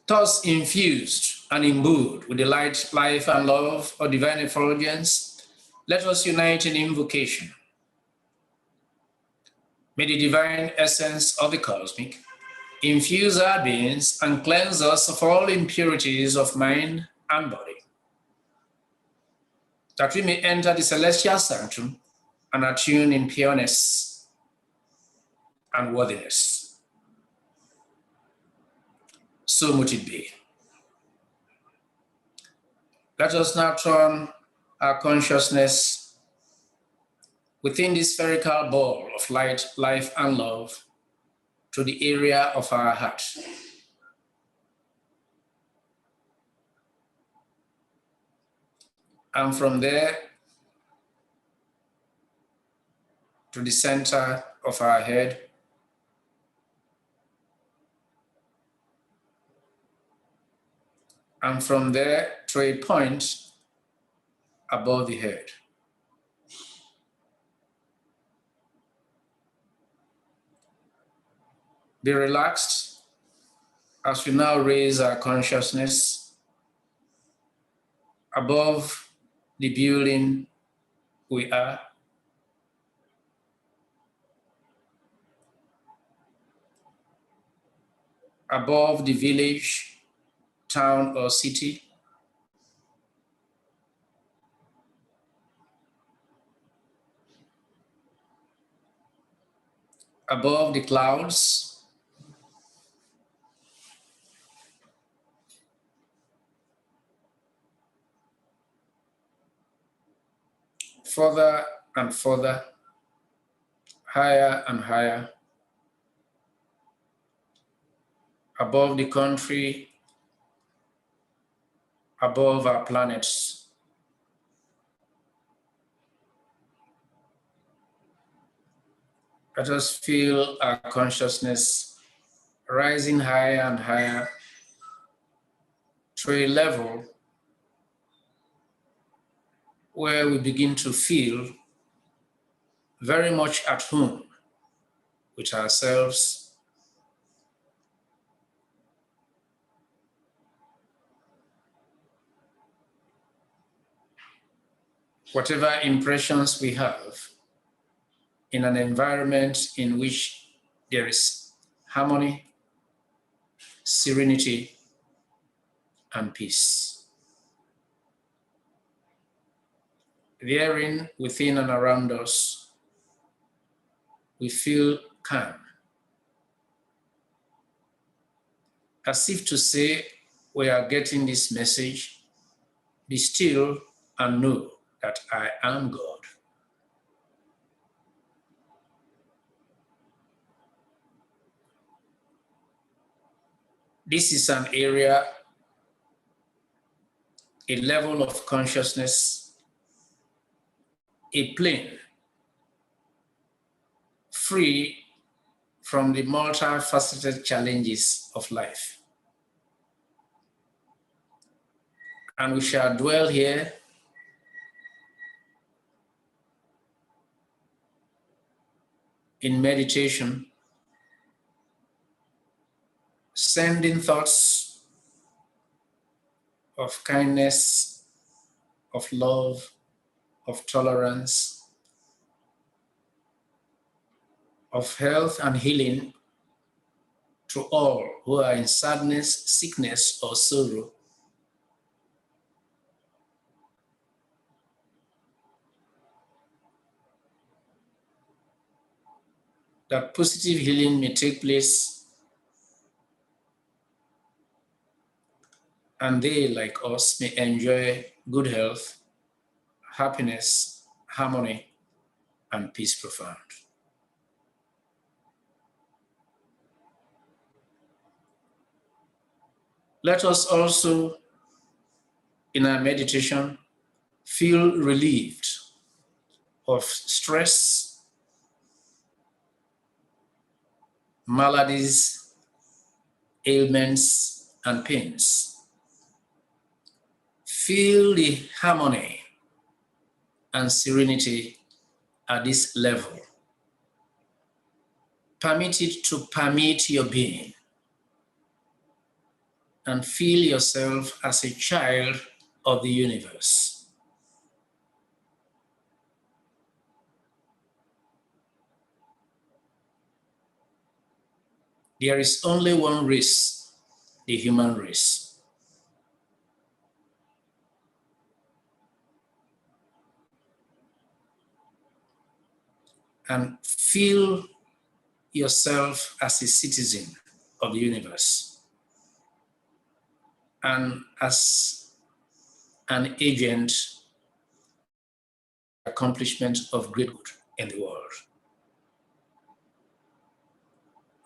Thus infused and imbued with the light, life, and love of divine effulgence, let us unite in invocation. May the divine essence of the cosmic infuse our beings and cleanse us of all impurities of mind and body, that we may enter the celestial sanctum and attune in pureness and worthiness. So mote it be. Let us now turn our consciousness within this spherical ball of light, life, and love to the area of our heart. And from there to the center of our head, and from there to a point above the head. Be relaxed as we now raise our consciousness above the building we are, above the village, town, or city, above the clouds, further and further, higher and higher, above the country, above our planets. Let us feel our consciousness rising higher and higher to a level where we begin to feel very much at home with ourselves, whatever impressions we have in an environment in which there is harmony, serenity, and peace. Therein, within and around us, we feel calm, as if to say, we are getting this message, be still and know that I am God. This is an area, a level of consciousness, a plane free from the multifaceted challenges of life. And we shall dwell here in meditation, sending thoughts of kindness, of love, of tolerance, of health and healing to all who are in sadness, sickness, or sorrow. That positive healing may take place, and they, like us, may enjoy good health, happiness, harmony, and peace profound. Let us also, in our meditation, feel relieved of stress, maladies, ailments, and pains. Feel the harmony and serenity at this level. Permit it to permeate your being, and feel yourself as a child of the universe. There is only one race, the human race. And feel yourself as a citizen of the universe and as an agent accomplishment of great good in the world.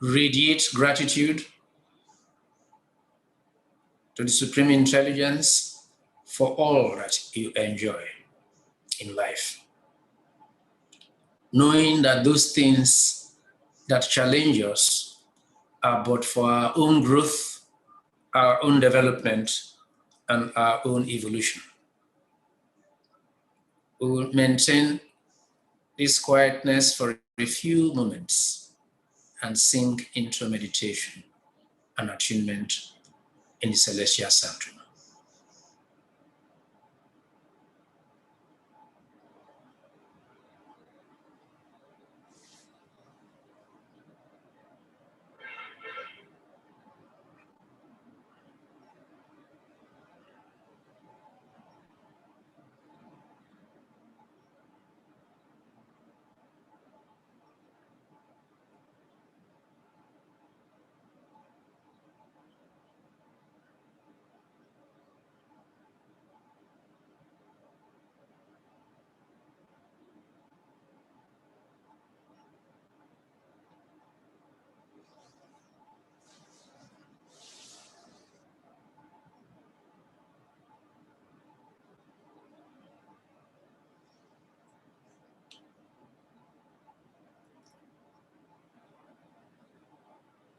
Radiate gratitude to the Supreme Intelligence for all that you enjoy in life, knowing that those things that challenge us are but for our own growth, our own development, and our own evolution. We will maintain this quietness for a few moments and sink into meditation and attunement in the celestial sanctum.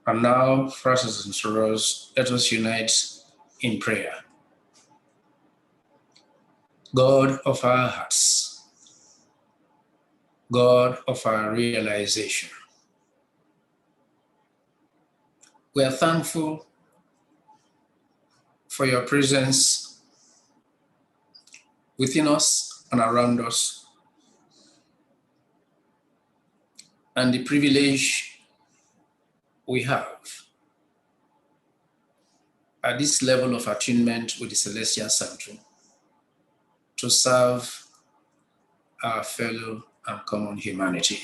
And now, brothers and sisters, let us unite in prayer. God of our hearts, God of our realization, we are thankful for your presence within us and around us, and the privilege we have at this level of attunement with the celestial sanctum to serve our fellow and common humanity.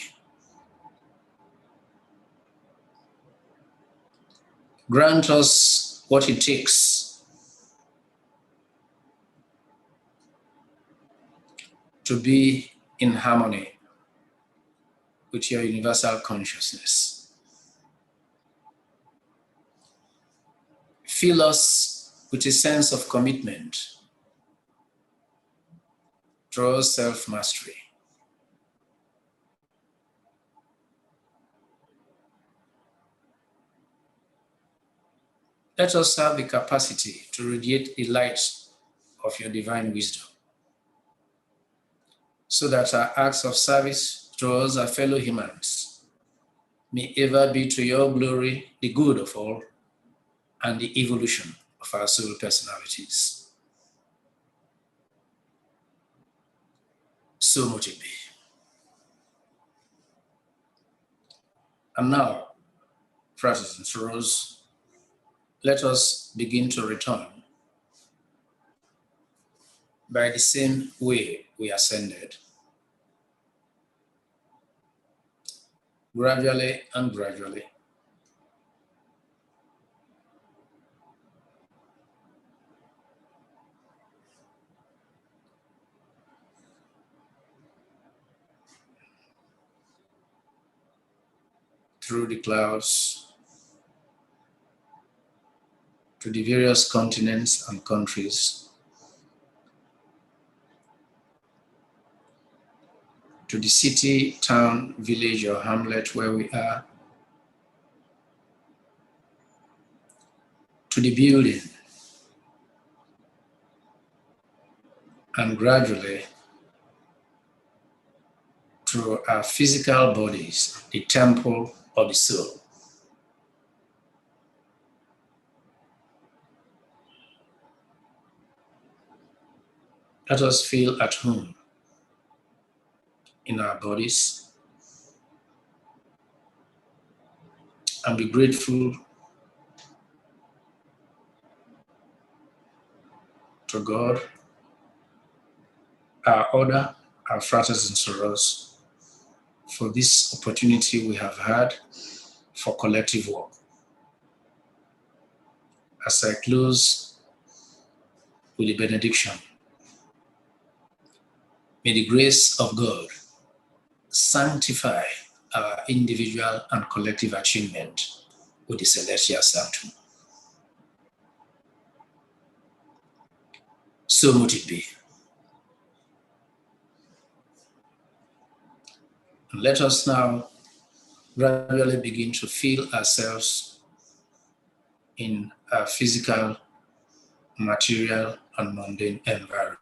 Grant us what it takes to be in harmony with your universal consciousness. Fill us with a sense of commitment towards self-mastery. Let us have the capacity to radiate the light of your divine wisdom, so that our acts of service towards our fellow humans may ever be to your glory, the good of all, and the evolution of our soul personalities. So much it be. And now, fratres and sorors, let us begin to return by the same way we ascended, gradually and gradually. Through the clouds, to the various continents and countries, to the city, town, village, or hamlet where we are, to the building, and gradually to our physical bodies, the temple of the soul. Let us feel at home in our bodies and be grateful to God, our order, our fratres and sorors, for this opportunity we have had for collective work. As I close with the benediction, may the grace of God sanctify our individual and collective achievement with the celestial sanctum. So much it be. And let us now gradually begin to feel ourselves in a physical, material, and mundane environment.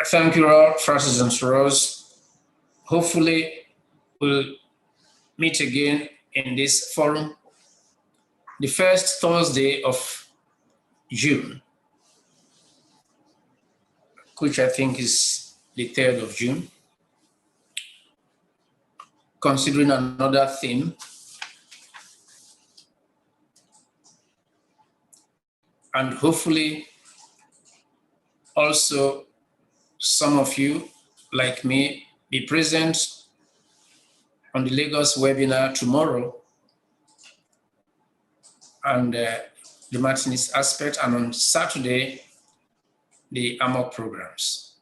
Thank you all, fratres and sorors. Hopefully, we'll meet again in this forum the first Thursday of June, which I think is the 3rd of June, considering another theme. And hopefully also some of you, like me, be present on the Lagos webinar tomorrow and the Martinist aspect, and on Saturday, the AMOC programs.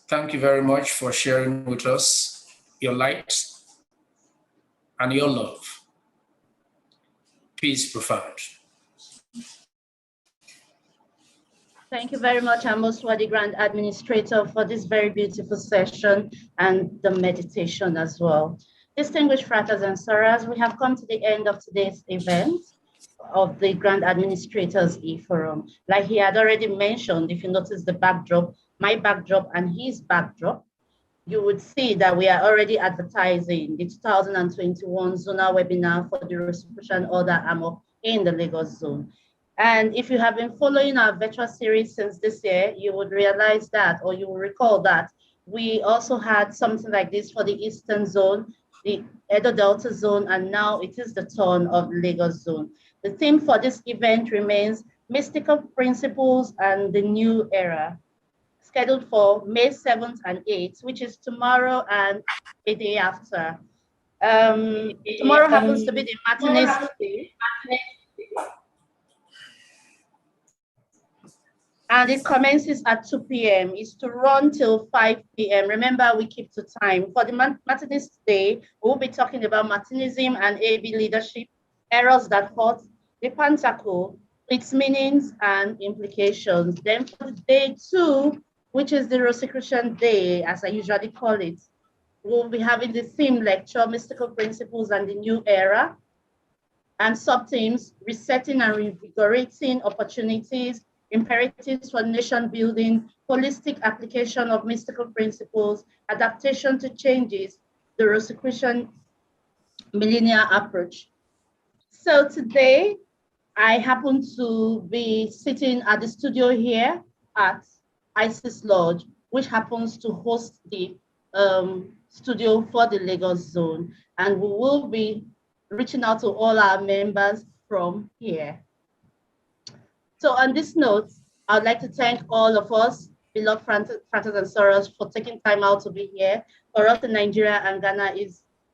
Thank you very much for sharing with us your light and your love. Peace profound. Thank you very much, our most worthy Grand Administrator, for this very beautiful session and the meditation as well. Distinguished fratres and sorors, we have come to the end of today's event of the Grand Administrator's E-Forum. Like he had already mentioned, if you notice the backdrop, my backdrop and his backdrop, you would see that we are already advertising the 2021 zonal webinar for the Rosicrucian Order AMOC in the Lagos zone. And if you have been following our virtual series since this year, you would realize that, or you will recall that we also had something like this for the Eastern zone, the Edo Delta zone, and now it is the turn of Lagos zone. The theme for this event remains Mystical Principles and the New Era, scheduled for May 7th and 8th, which is tomorrow and the day after. Tomorrow happens to be the Martinist Day. And it commences at 2 p.m. It's to run till 5 p.m. Remember, we keep to time. For the Martinist Day, we'll be talking about Martinism and AB leadership, errors that hurt, the Pentacle, its meanings and implications. Then for the day 2, which is the Rosicrucian Day, as I usually call it, we'll be having the theme lecture, Mystical Principles and the New Era, and sub-themes, resetting and revigorating opportunities, imperatives for nation building, holistic application of mystical principles, adaptation to changes, the Rosicrucian millennial approach. So today, I happen to be sitting at the studio here at Isis Lodge, which happens to host the studio for the Lagos zone. And we will be reaching out to all our members from here. So on this note, I'd like to thank all of us, beloved Francis and Soros, for taking time out to be here. For us in Nigeria and Ghana,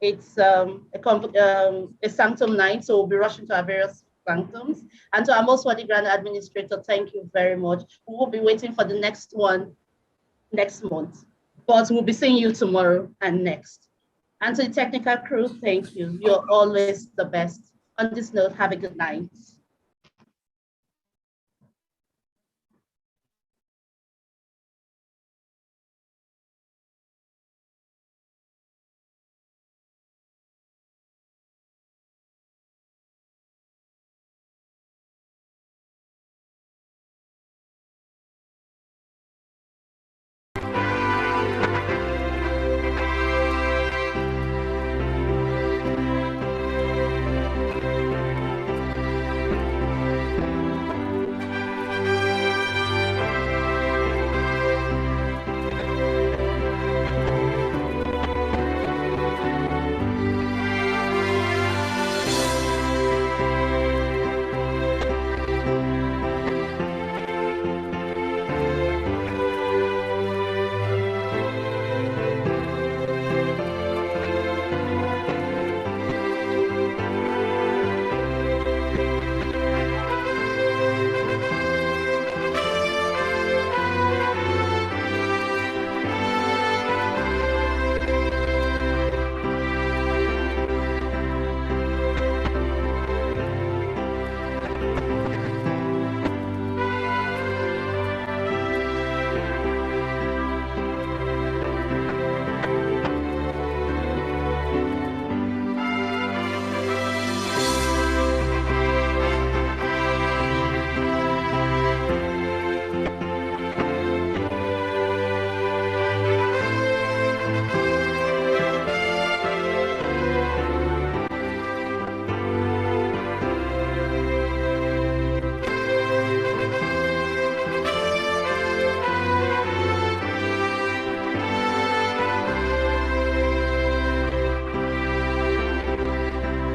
it's a sanctum night, so we'll be rushing to our various sanctums. And to our most worthy Grand Administrator, thank you very much. We will be waiting for the next one next month, but we'll be seeing you tomorrow and next. And to the technical crew, thank you. You're always the best. On this note, have a good night.